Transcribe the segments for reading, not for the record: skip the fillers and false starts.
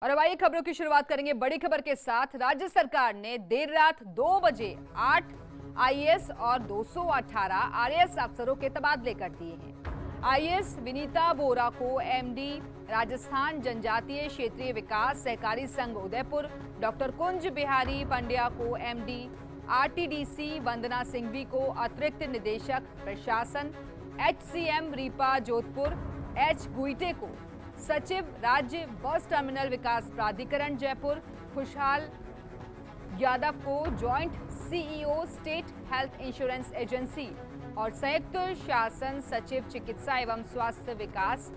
और अब आइए खबरों की शुरुआत करेंगे बड़ी खबर के साथ। राज्य सरकार ने देर रात 2 बजे 8 आईएएस और 218 आरएएस अफसरों के तबादले कर दिए हैं। आईएएस विनीता बोरा को एमडी राजस्थान जनजातीय क्षेत्रीय विकास सहकारी संघ उदयपुर, डॉक्टर कुंज बिहारी पंड्या को एमडी आरटीडीसी, वंदना सिंघवी को अतिरिक्त निदेशक प्रशासन, एचसीएम रीपा जोधपुर, एच गुईटे को सचिव राज्य बस टर्मिनल विकास प्राधिकरण जयपुर, खुशहाल यादव को joint CEO state health insurance agency और संयुक्त शासन सचिव चिकित्सा एवं स्वास्थ्य विकास,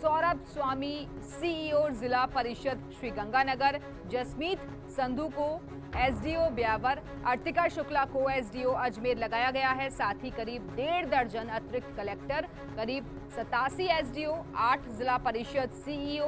सौरभ स्वामी सीईओ जिला परिषद श्रीगंगानगर, जसमीत संधू को एसडीओ ब्यावर, अर्तिका शुक्ला को एसडीओ अजमेर लगाया गया है। साथ ही करीब 1.5 दर्जन अतिरिक्त कलेक्टर, करीब 87 एसडीओ, 8 जिला परिषद सीईओ,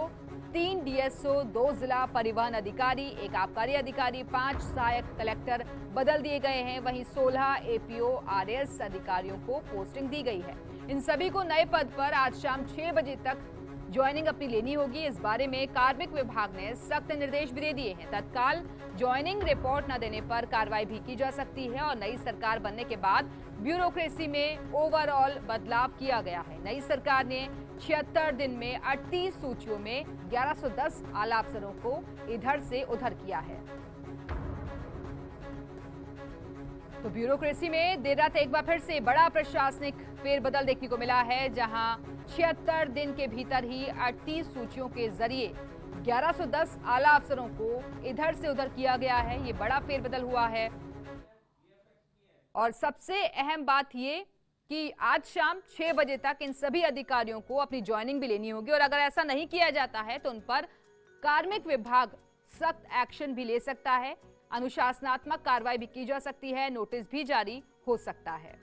3 डीएसओ, 2 जिला परिवहन अधिकारी, 1 आबकारी अधिकारी, 5 सहायक कलेक्टर बदल दिए गए हैं। वहीं 16 एपीओ आरएएस अधिकारियों को पोस्टिंग दी गई है। इन सभी को नए पद पर आज शाम 6 बजे तक ज्वाइनिंग अपनी लेनी होगी। इस बारे में कार्मिक विभाग ने सख्त निर्देश भी दे दिए हैं। तत्काल ज्वाइनिंग रिपोर्ट न देने पर कार्रवाई भी की जा सकती है। और नई सरकार बनने के बाद ब्यूरोक्रेसी में ओवरऑल बदलाव किया गया है। नई सरकार ने 76 दिन में 38 सूचियों में 1110 आला अफसरों को इधर से उधर किया है। तो ब्यूरोक्रेसी में देर रात एक बार फिर से बड़ा प्रशासनिक फेरबदल देखने को मिला है, जहां 76 दिन के भीतर ही 38 सूचियों के जरिए 1110 आला अफसरों को इधर से उधर किया गया है। ये बड़ा फेरबदल हुआ है। और सबसे अहम बात ये कि आज शाम 6 बजे तक इन सभी अधिकारियों को अपनी ज्वाइनिंग भी लेनी होगी। और अगर ऐसा नहीं किया जाता है तो उन पर कार्मिक विभाग सख्त एक्शन भी ले सकता है, अनुशासनात्मक कार्रवाई भी की जा सकती है, नोटिस भी जारी हो सकता है।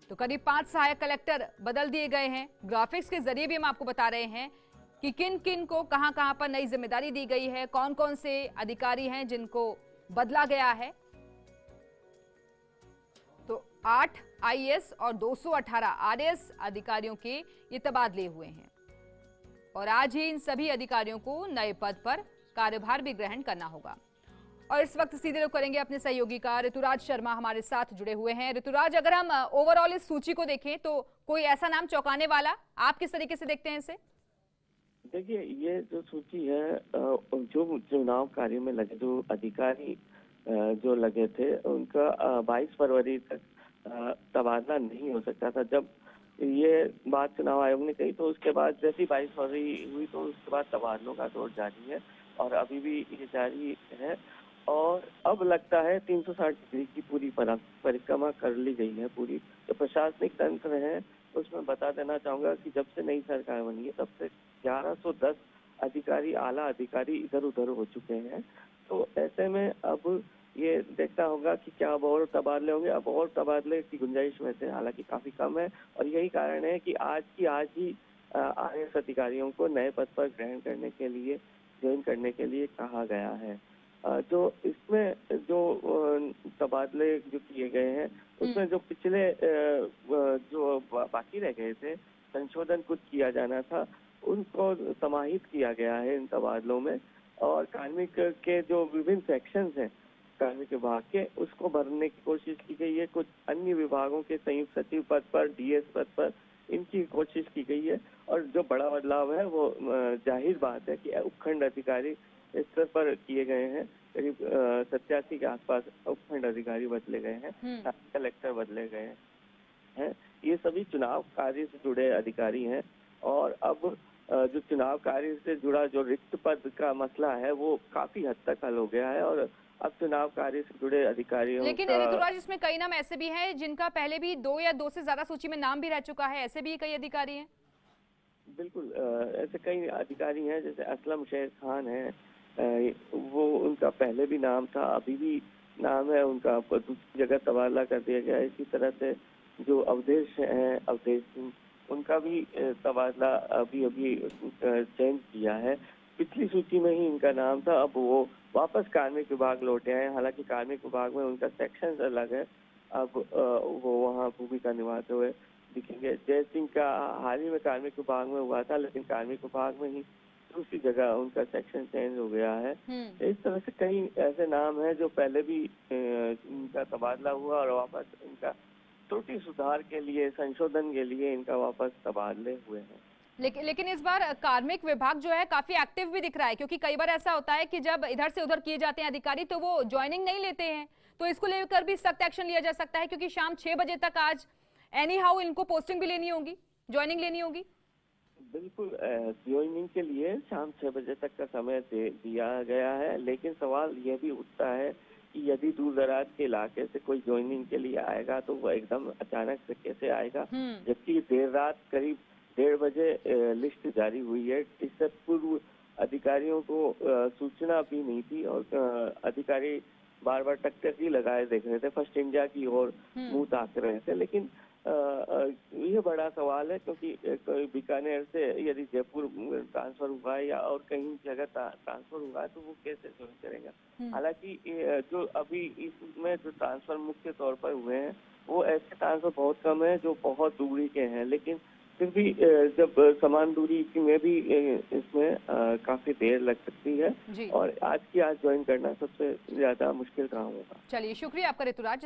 तो करीब 5 सहायक कलेक्टर बदल दिए गए हैं। ग्राफिक्स के जरिए भी हम आपको बता रहे हैं कि किन किन को कहां-कहां पर नई जिम्मेदारी दी गई है, कौन कौन से अधिकारी हैं जिनको बदला गया है। तो 8 आईएएस और 218 आरएएस अधिकारियों के ये तबादले हुए हैं। और आज ही इन सभी अधिकारियों को नए पद पर कार्यभार भी ग्रहण करना होगा। और इस वक्त सीधे रुख करेंगे अपने सहयोगी का ऋतुराज शर्मा हमारे साथ जुड़े हुए हैं। ऋतुराज, अगर हम ओवरऑल इस सूची को देखें तो कोई ऐसा नाम चौंकाने वाला, आप किस तरीके से देखते हैं इसे? देखिए, ये जो सूची है, जो चुनाव कार्य में लगे जो अधिकारी जो लगे थे उनका 22 फरवरी तक तबादला नहीं हो सकता था। जब ये बात चुनाव आयोग ने कही तो उसके बाद जैसी 22 फरवरी हुई तो उसके बाद तबादलों का दौर जारी है और अभी भी ये जारी है। और अब लगता है 360 डिग्री की पूरी परिक्रमा कर ली गई है। पूरी जो प्रशासनिक तंत्र है उसमें बता देना चाहूंगा कि जब से नई सरकार बनी है तब से 1110 अधिकारी, आला अधिकारी इधर उधर हो चुके हैं। तो ऐसे में अब ये देखना होगा कि क्या अब और तबादले होंगे। अब और तबादले की गुंजाइश वैसे हालांकि काफी कम है और यही कारण है कि आज ही आईएएस अधिकारियों को नए पद पर ग्रहण करने के लिए, ज्वाइन करने के लिए कहा गया है। जो इसमें जो तबादले जो किए गए हैं उसमें जो पिछले जो बाकी रह गए थे, संशोधन कुछ किया जाना था, उनको समाहित किया गया है इन तबादलों में। और कार्मिक के जो विभिन्न सेक्शंस हैं कार्मिक विभाग के, उसको भरने की कोशिश की गई है। कुछ अन्य विभागों के संयुक्त सचिव पद पर, डीएस पद पर इनकी कोशिश की गई है। और जो बड़ा बदलाव है वो जाहिर बात है कि उपखंड अधिकारी स्तर पर किए गए हैं। करीब 87 के आसपास उपखंड अधिकारी बदले गए हैं, कलेक्टर बदले गए हैं। ये सभी चुनाव कार्य से जुड़े अधिकारी हैं। और अब जो चुनाव कार्य से जुड़ा जो रिक्त पद का मसला है वो काफी हद तक हल हो गया है। और अब चुनाव कार्य से जुड़े अधिकारियों लेकिन ऋतुराज, इसमें कई नाम ऐसे भी हैं जिनका पहले भी 2 या 2 से ज्यादा सूची में नाम भी रह चुका है, ऐसे भी कई अधिकारी हैं। बिल्कुल, ऐसे कई अधिकारी हैं, जैसे असलम शेर खान है, वो उनका पहले भी नाम था, अभी भी नाम है उनका, दूसरी जगह तबादला कर दिया गया। इसी तरह से जो अवधेश हैं, अवधेश सिंह, उनका भी तबादला अभी चेंज किया है। पिछली सूची में ही इनका नाम था, अब वो वापस कार्मिक विभाग लौटे हैं। हालांकि कार्मिक विभाग में उनका सेक्शन अलग है, अब वो वहाँ भूमिका निभाते हुए दिखेंगे। जय सिंह का हाल ही में कार्मिक विभाग में हुआ था, लेकिन कार्मिक विभाग में ही दूसरी जगह उनका सेक्शन चेंज हो गया है। इस तरह से कई ऐसे नाम हैं जो पहले भी इनका तबादला हुआ और वापस इनका त्रुटि सुधार के लिए, संशोधन के लिए इनका वापस तबादले हुए हैं। लेकिन इस बार कार्मिक विभाग जो है काफी एक्टिव भी दिख रहा है, क्योंकि कई बार ऐसा होता है कि जब इधर से उधर किए जाते हैं अधिकारी तो वो ज्वाइनिंग नहीं लेते हैं, तो इसको लेकर भी सख्त एक्शन लिया जा सकता है, क्योंकि शाम 6 बजे तक आज एनी हाउ इनको पोस्टिंग भी लेनी होगी, ज्वाइनिंग लेनी होगी। बिल्कुल, ज्वाइनिंग के लिए शाम 6 बजे तक का समय दिया गया है, लेकिन सवाल यह भी उठता है कि यदि दूर दराज के इलाके से कोई ज्वाइनिंग के लिए आएगा तो वो एकदम अचानक से कैसे आएगा, जबकि देर रात करीब 1:30 बजे लिस्ट जारी हुई है। इससे पूर्व अधिकारियों को सूचना भी नहीं थी और अधिकारी बार बार टकटकी लगाए देख रहे थे, फर्स्ट इंडिया की ओर मुंह ताक रहे थे। लेकिन ये बड़ा सवाल है, क्योंकि बीकानेर से यदि जयपुर ट्रांसफर हुआ है या और कहीं जगह ट्रांसफर हुआ है तो वो कैसे ज्वाइन करेगा। हालांकि जो अभी इसमें जो ट्रांसफर मुख्य तौर पर हुए हैं वो ऐसे ट्रांसफर बहुत कम है जो बहुत दूरी के हैं, लेकिन फिर भी जब समान दूरी में भी इसमें काफी देर लग सकती है और आज ज्वाइन करना सबसे ज्यादा मुश्किल काम होगा। चलिए, शुक्रिया आपका ऋतुराज।